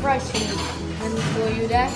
refreshing. Let me show you that.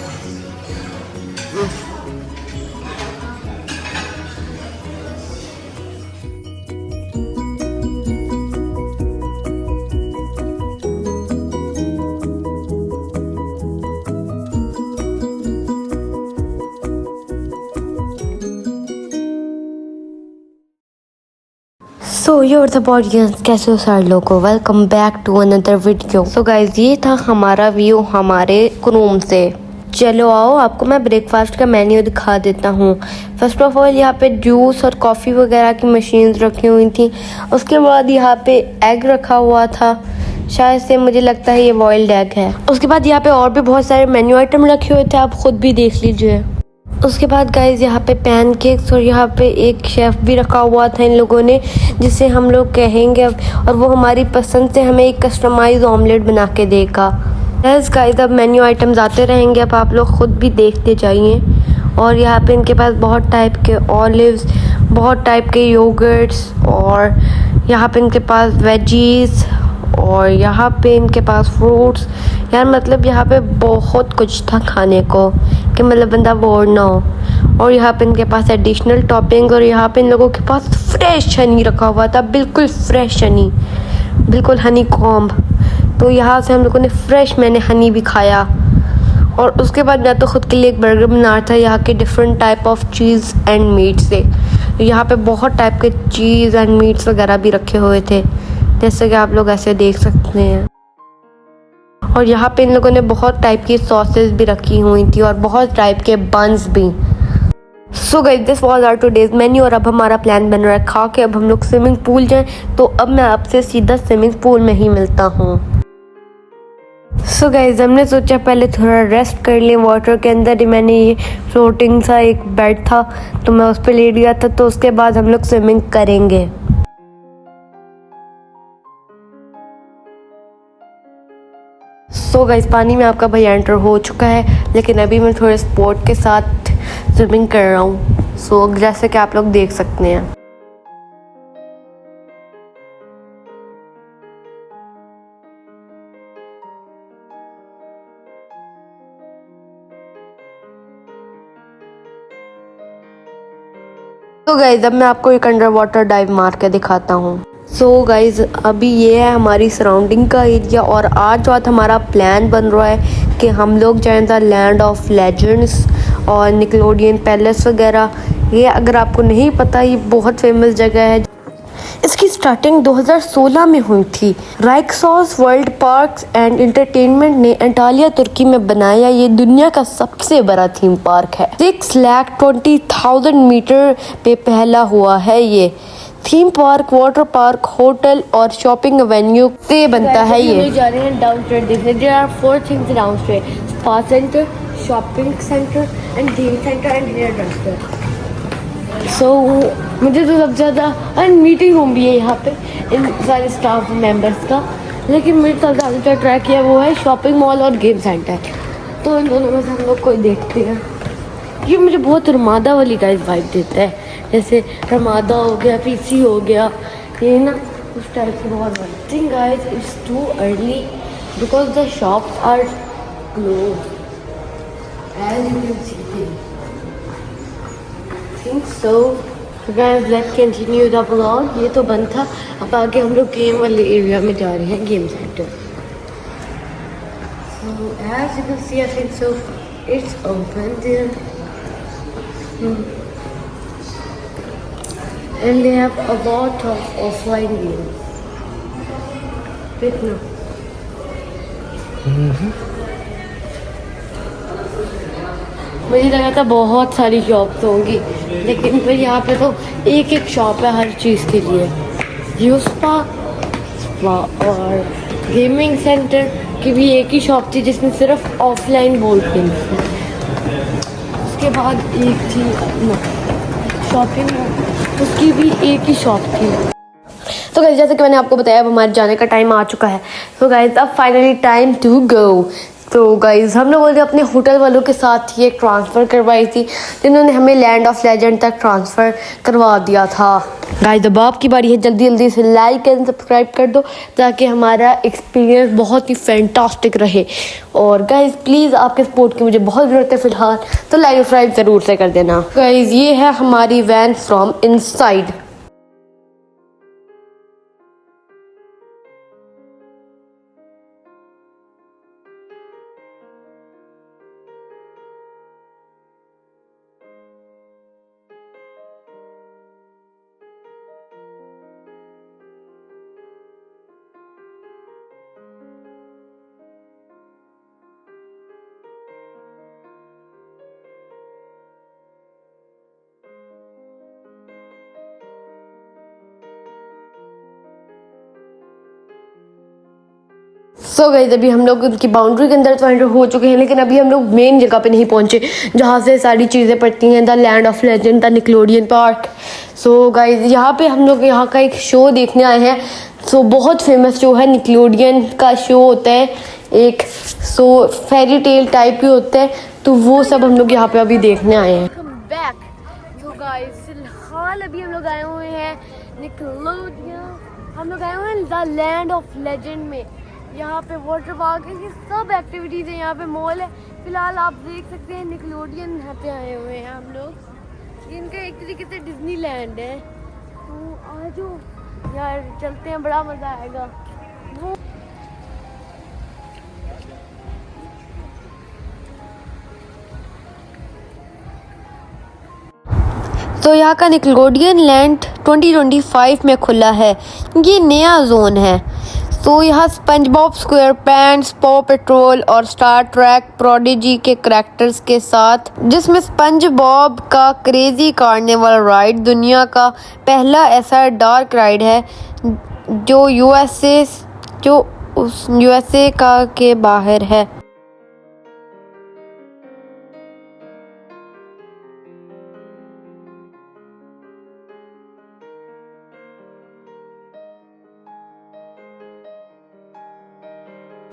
So your the audience, कैसे हो सारे लोगों, welcome back to another video. So guys, ये था हमारा व्यू हमारे रूम से। चलो आओ, आपको मैं ब्रेकफास्ट का मेन्यू दिखा देता हूँ। फर्स्ट ऑफ ऑल यहाँ पे जूस और कॉफ़ी वगैरह की मशीन्स रखी हुई थी। उसके बाद यहाँ पे एग रखा हुआ था, शायद से मुझे लगता है ये बॉइल्ड एग है। उसके बाद यहाँ पे और भी बहुत सारे मेन्यू आइटम रखे हुए थे, आप खुद भी देख लीजिए। उसके बाद गाइज यहाँ पे पैनकेक्स और यहाँ पे एक शेफ़ भी रखा हुआ था इन लोगों ने, जिसे हम लोग कहेंगे अब, और वो हमारी पसंद से हमें एक कस्टमाइज ऑमलेट बना के देगा। बस गाइज, अब मेन्यू आइटम्स आते रहेंगे, अब आप लोग खुद भी देखते जाइए। और यहाँ पे इनके पास बहुत टाइप के ऑलिव्स, बहुत टाइप के योगर्ट्स, और यहाँ पे इनके पास वेजीज, और यहाँ पे इनके पास फ्रूट्स। यार मतलब यहाँ पे बहुत कुछ था खाने को कि मतलब बंदा बोर ना हो। और यहाँ पे इनके पास एडिशनल टॉपिंग, और यहाँ पे इन लोगों के पास फ्रेश हनी रखा हुआ था, बिल्कुल फ्रेश हनी, बिल्कुल हनी कॉम्ब। तो यहाँ से हम लोगों ने फ्रेश, मैंने हनी भी खाया। और उसके बाद मैं तो ख़ुद के लिए एक बर्गर बना रहा था यहाँ के different type of cheese and meat से। यहाँ पे बहुत टाइप के चीज़ एंड मीट्स वगैरह भी रखे हुए थे, जैसे कि आप लोग ऐसे देख सकते हैं। और यहाँ पे इन लोगों ने बहुत टाइप की सॉसेस भी रखी हुई थी और बहुत टाइप के बन्स भी। So guys, this was our today's menu. और अब हमारा प्लान बन रहा है खा के अब हम लोग स्विमिंग पूल जाएं। तो अब मैं आपसे सीधा स्विमिंग पूल में ही मिलता हूँ। सो गाइस, हमने सोचा पहले थोड़ा रेस्ट कर लें वाटर के अंदर ही। मैंने ये फ्लोटिंग सा एक बेड था तो मैं उस पर लेट गया था, तो उसके बाद हम लोग स्विमिंग करेंगे। सो गाइस, पानी में आपका भाई एंटर हो चुका है, लेकिन अभी मैं थोड़े स्पोर्ट के साथ स्विमिंग कर रहा हूँ। सो जैसे कि आप लोग देख सकते हैं। तो गाइस, अब मैं आपको एक अंडर वाटर डाइव मार के दिखाता हूँ। सो गाइज़, अभी ये है हमारी सराउंडिंग का एरिया, और आज रात हमारा प्लान बन रहा है कि हम लोग जाएं द लैंड ऑफ लेजेंड्स और निकलोडियन पैलेस वगैरह। ये अगर आपको नहीं पता, ये बहुत फेमस जगह है। इसकी स्टार्टिंग 2016 में हुई थी। राइक्सॉस वर्ल्ड पार्क्स एंड एंटरटेनमेंट ने एंटालिया तुर्की में बनाया। ये दुनिया का सबसे बड़ा थीम पार्क है। 6,20,000 मीटर पे फैला हुआ है। ये theme park, water park, hotel और शॉपिंग एवेन्यू से बनता है। ये जा रहे हैं डाउनस्ट्रीट देखने। There are 4 things downstreet: spa centre, shopping centre and game centre and hair dresser. So मुझे तो सबसे ज़्यादा, एंड मीटिंग रूम भी है यहाँ पे इन सारे स्टाफ मेंबर्स का, लेकिन मेरे सबसे ज़्यादा जो ट्राई किया वो है शॉपिंग मॉल और गेम सेंटर। तो इन दोनों में से हम लोग कोई देखते हैं। ये मुझे बहुत रमादा वाली गाइस वाइब देता है, जैसे रमादा हो गया, पीसी हो गया, ये ना उस टाइप से बहुत बड़ा thing. Guys, it's too early because the shops are close as you can see. Think so guys, let's continue the vlog. ये तो बंद था, अब आगे हम लोग गेम वाले एरिया में जा रहे हैं, game centre. So as you can see, I think so it's open there. And they have a lot of offline games. Right now. मुझे लगा था बहुत सारी शॉप्स होंगी, लेकिन फिर यहाँ पे तो एक एक शॉप है हर चीज़ के लिए। यू स्पा और गेमिंग सेंटर की भी एक ही शॉप थी जिसमें सिर्फ ऑफलाइन बोर्ड गेम्स थे। उसके बाद एक थी शॉपिंग, उसकी भी एक ही शॉप थी। तो गाइस, जैसे कि मैंने आपको बताया, अब हमारे जाने का टाइम आ चुका है। तो गाइस, अब फाइनली टाइम टू गो। तो गाइज हम लोगों ने अपने होटल वालों के साथ ये ट्रांसफ़र करवाई थी, जिन्होंने हमें लैंड ऑफ लेजेंड तक ट्रांसफ़र करवा दिया था। गाइज अब आपकी बारी है, जल्दी जल्दी से लाइक एंड सब्सक्राइब कर दो ताकि हमारा एक्सपीरियंस बहुत ही फैंटास्टिक रहे। और गाइज प्लीज़ आपके सपोर्ट की मुझे बहुत ज़रूरत है फ़िलहाल, तो लाइक सब्सक्राइब ज़रूर से कर देना। गाइज ये है हमारी van from inside. So guys अभी हम लोग उनकी बाउंड्री के अंदर तो एंटर हो चुके हैं, लेकिन अभी हम लोग मेन जगह पे नहीं पहुंचे जहाँ से सारी चीज़ें पड़ती हैं, the land of legend, the Nickelodeon park. So guys यहाँ पे हम लोग यहाँ का एक शो देखने आए हैं। सो बहुत फेमस शो है, निकलोडियन का शो होता है एक, सो फेरी टेल टाइप ही होता है, तो वो सब हम लोग यहाँ पे अभी देखने आए हैं। बैक तो गाइस फिलहाल अभी हम लोग आए हुए हैं निकलोडियन, हम लोग आए हुए हैं द लैंड ऑफ लेजेंड में। यहाँ पे वाटर पार्क है, ये सब एक्टिविटीज़ है, यहाँ पे मॉल है। फिलहाल आप देख सकते हैं निकलोडियन यहाँ पे आए हुए हैं हम लोग, इनका एक तरीके से डिज्नी लैंड है। तो आज यार चलते हैं, बड़ा मज़ा आएगा। वो तो यहाँ का निकलोडियन लैंड 2025 में खुला है, ये नया जोन है। तो यहाँ स्पंज बॉब स्क्वायर पैंट्स, पॉ पेट्रोल और स्टार ट्रैक प्रोडिजी के करैक्टर्स के साथ, जिसमें स्पंज बॉब का क्रेजी कार्निवल राइड दुनिया का पहला ऐसा डार्क राइड है जो यूएसए का के बाहर है।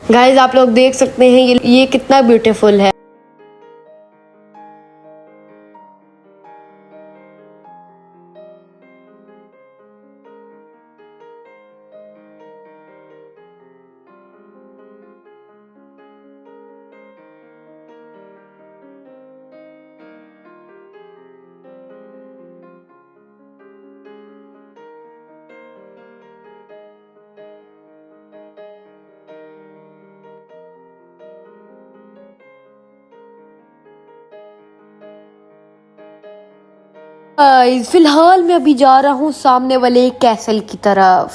गाइस आप लोग देख सकते हैं ये कितना ब्यूटीफुल है। गाइस फिलहाल मैं अभी जा रहा हूँ सामने वाले कैसल की तरफ।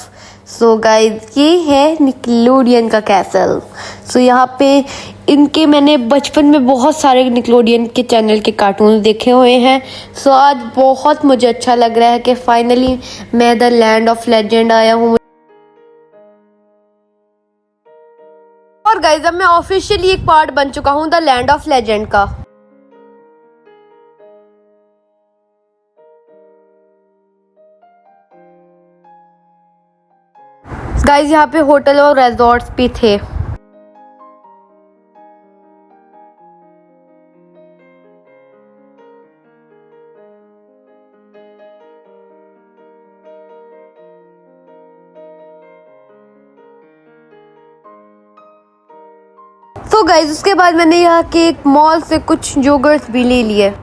सो गाइस ये है निकलोडियन का कैसल। सो यहाँ पे इनके मैंने बचपन में बहुत सारे निकलोडियन के चैनल के कार्टून देखे हुए हैं। सो आज बहुत मुझे अच्छा लग रहा है कि फाइनली मैं द लैंड ऑफ लेजेंड आया हूँ। और गाइस अब मैं ऑफिशियली एक पार्ट बन चुका हूँ द लैंड ऑफ लेजेंड का। गाइस यहाँ पे होटल और रिजॉर्ट्स भी थे। तो गाइस उसके बाद मैंने यहाँ के एक मॉल से कुछ जोगर्स भी ले लिए।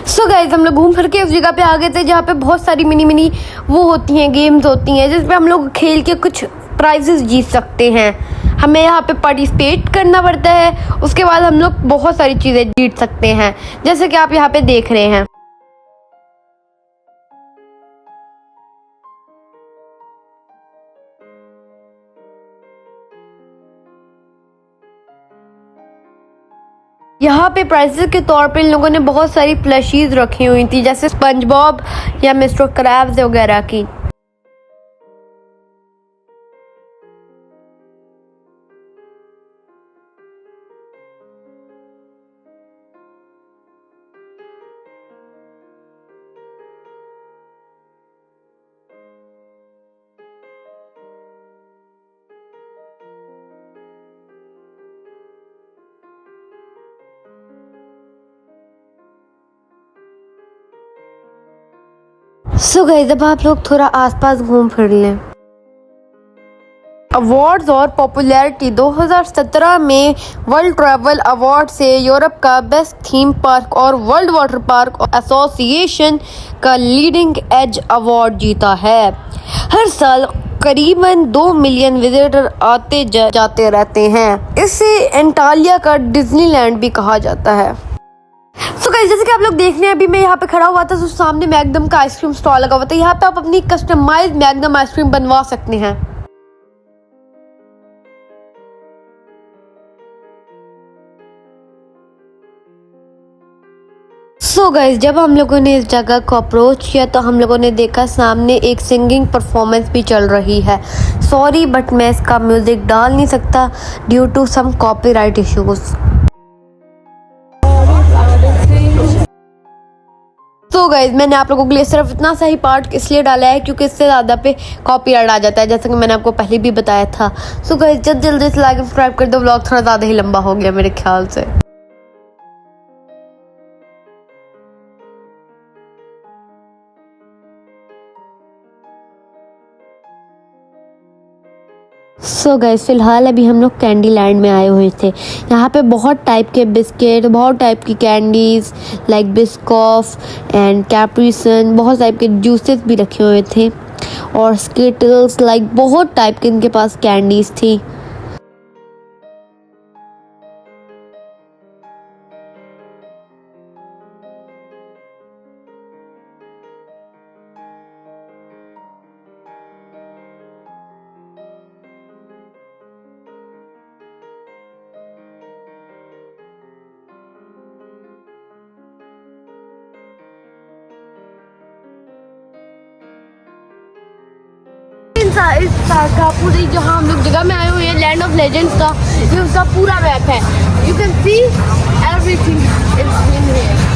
सो गाइस हम लोग घूम फिर के उस जगह पे आ गए थे जहाँ पे बहुत सारी मिनी वो होती हैं, गेम्स होती हैं, जिस पे हम लोग खेल के कुछ प्राइजेस जीत सकते हैं। हमें यहाँ पे पार्टिसिपेट करना पड़ता है, उसके बाद हम लोग बहुत सारी चीज़ें जीत सकते हैं, जैसे कि आप यहाँ पे देख रहे हैं। यहाँ पे प्राइजेस के तौर पे इन लोगों ने बहुत सारी प्लशीज रखी हुई थी, जैसे स्पंज बॉब या मिस्टर क्रैब्स वगैरह की। सो गाइस अब आप लोग थोड़ा आसपास घूम फिर लें। अवार्ड्स और पॉपुलैरिटी 2017 में वर्ल्ड ट्रैवल अवार्ड से यूरोप का बेस्ट थीम पार्क और वर्ल्ड वाटर पार्क एसोसिएशन का लीडिंग एज अवार्ड जीता है। हर साल करीबन 2 मिलियन विजिटर आते जाते रहते हैं। इसे एंटालिया का डिज्नीलैंड भी कहा जाता है। तो गाइस जैसे कि आप लोग देख रहे हैं, अभी मैं यहाँ पे खड़ा हुआ था तो सामने मैग्नम का आइसक्रीम स्टॉल लगा हुआ था। यहाँ पे आप अपनी कस्टमाइज्ड मैग्नम आइसक्रीम बनवा सकते हैं। सो गाइस जब हम लोगों ने इस जगह को अप्रोच किया तो हम लोगों ने देखा सामने एक सिंगिंग परफॉर्मेंस भी चल रही है। सॉरी बट मैं इसका म्यूजिक डाल नहीं सकता due to some copyright issues. तो गाइस मैंने आप लोगों के लिए सिर्फ इतना सा ही पार्ट इसलिए डाला है क्योंकि इससे ज़्यादा पे कॉपीराइट आ जाता है, जैसा कि मैंने आपको पहले भी बताया था। सो गाइस जल्दी से लाइक सब्सक्राइब कर दो, व्लॉग थोड़ा ज़्यादा ही लंबा हो गया मेरे ख्याल से। सो गाइस फिलहाल अभी हम लोग कैंडी लैंड में आए हुए थे। यहाँ पे बहुत टाइप के बिस्किट, बहुत टाइप की कैंडीज़ लाइक बिस्कॉफ एंड कैप्रिसन, बहुत टाइप के जूसेस भी रखे हुए थे और स्किटल्स लाइक बहुत टाइप के इनके पास कैंडीज़ थी। इस का पूरी जहाँ हम लोग जगह में आए हुए हैं लैंड ऑफ लेजेंड्स का, ये उसका पूरा मैप है। You can see everything is in here.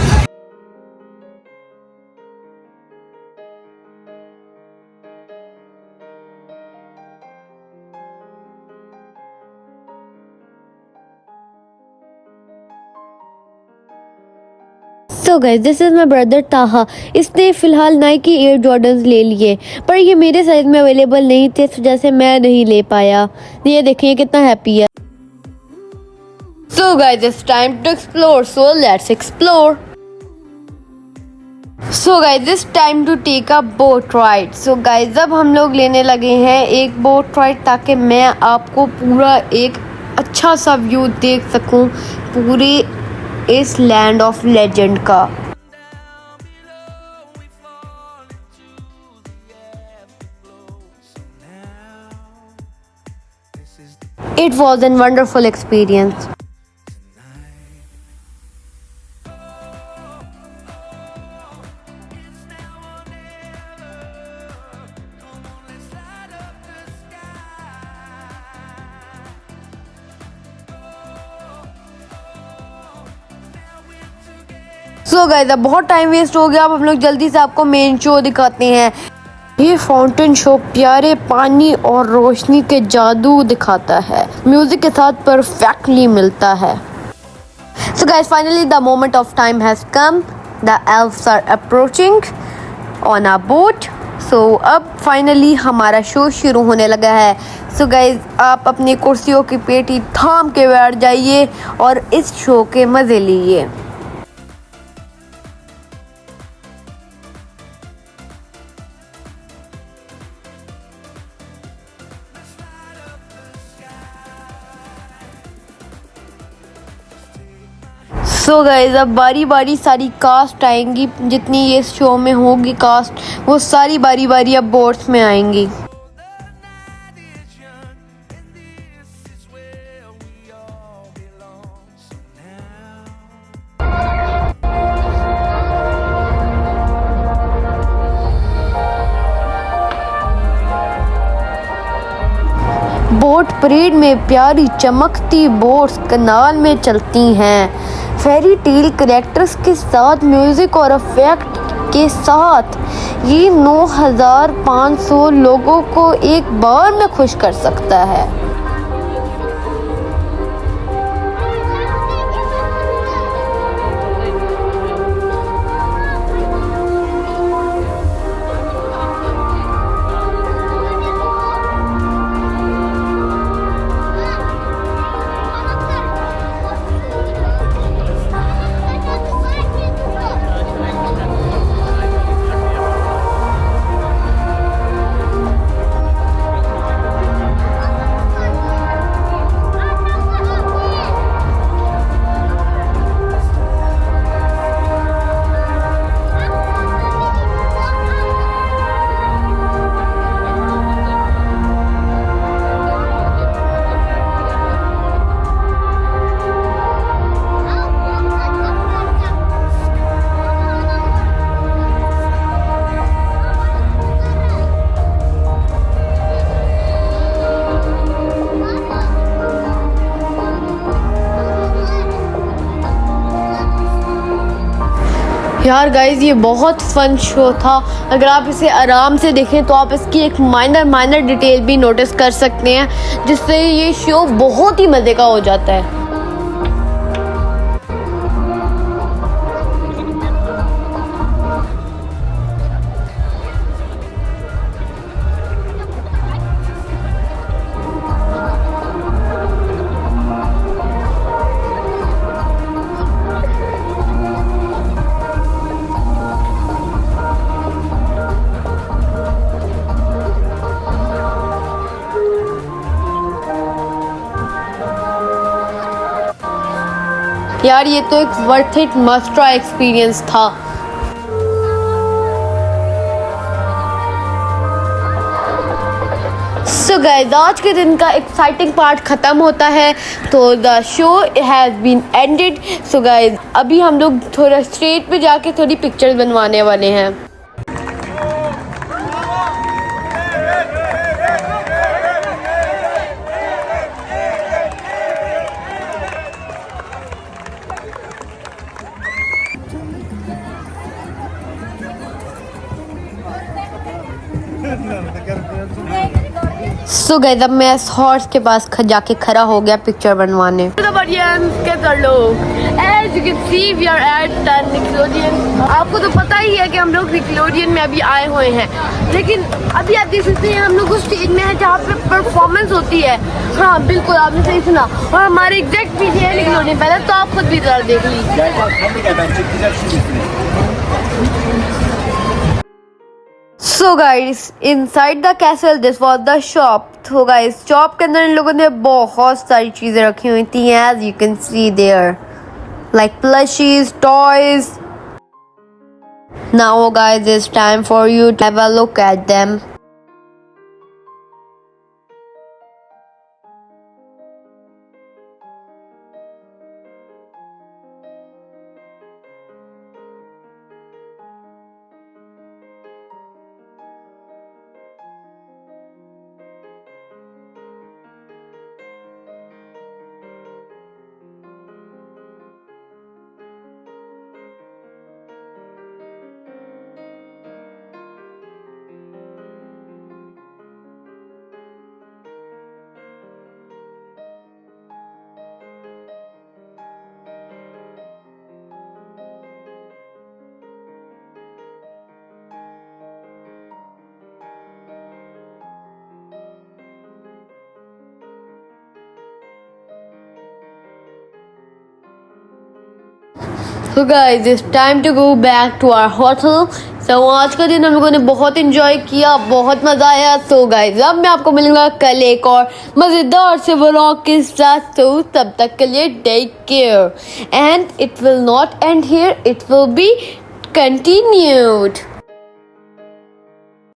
So guys this is my brother ताहा। इसने फिलहाल नाइकी एयर जॉर्डन्स ले लिए पर ये मेरे साइज में अवेलेबल नहीं थे, इस वजह से मैं नहीं ले पाया। ये देखिए कितना हैप्पी है। So guys it's time to explore, so let's explore. So guys it's time to take a boat ride. So guys अब हम लोग लेने लगे हैं एक बोट राइड ताकि मैं आपको पूरा एक अच्छा सा व्यू देख सकूं पूरे इस लैंड ऑफ लेजेंड का। It was a wonderful experience. So guys अब बहुत टाइम वेस्ट हो गया, अब हम लोग जल्दी से आपको मेन शो दिखाते हैं। ये फाउंटेन शो प्यारे पानी और रोशनी के जादू दिखाता है, म्यूजिक के साथ परफेक्टली मिलता है। So guys finally the moment of time has come, the elves are approaching on a boat. So अब फाइनली हमारा शो शुरू होने लगा है। सो गाइस आप अपनी कुर्सियों की पेटी थाम के बैठ जाइए और इस शो के मज़े लीजिए। सो गाइस अब बारी बारी सारी कास्ट आएंगी, जितनी ये शो में होगी कास्ट वो सारी बारी बारी अब बोट्स में आएंगी। बोट परेड में प्यारी चमकती बोट्स कनाल में चलती हैं। फेरी टेल कैरेक्टर्स के साथ म्यूजिक और इफेक्ट के साथ ये 9,500 लोगों को एक बार में खुश कर सकता है। यार गाइज ये बहुत फन शो था। अगर आप इसे आराम से देखें तो आप इसकी एक माइनर डिटेल भी नोटिस कर सकते हैं, जिससे ये शो बहुत ही मज़े का हो जाता है। यार ये तो एक worth it must try experience था। सो गाइस आज के दिन का एक्साइटिंग पार्ट ख़त्म होता है, तो the show has been ended. So guys अभी हम लोग थोड़ा स्ट्रीट पे जाके थोड़ी पिक्चर्स बनवाने वाले हैं। सो गाइस अब मैं इस हॉर्स के पास जाके खड़ा हो गया पिक्चर बनवाने। As you can see we are at the Nickelodeon। आपको तो पता ही है कि हम लोग Nickelodeon में अभी आए हुए हैं, लेकिन अभी आप देख सकते हैं हम लोग उस स्टेज में है जहाँ पे परफॉर्मेंस होती है। हाँ बिल्कुल आपने सही सुना, और हमारे एग्जैक्ट पीछे है Nickelodeon। पहले तो आप खुद भी जरा देख लीजिए। So guys inside the castle this was the shop. तो गाइस शॉप के अंदर इन लोगों ने बहुत सारी चीजें रखी हुई थी, as you can see there like plushies, toys. Now guys it's time for you to have a look at them. So guys it's time to go back to our hotel. So आज का दिन हम लोगों ने बहुत enjoy किया, बहुत मज़ा आया। So guys अब मैं आपको मिलूंगा कल एक और मज़ेदार से व्लॉग के साथ। तो तब तक के लिए take care, and it will not end here, it will be continued.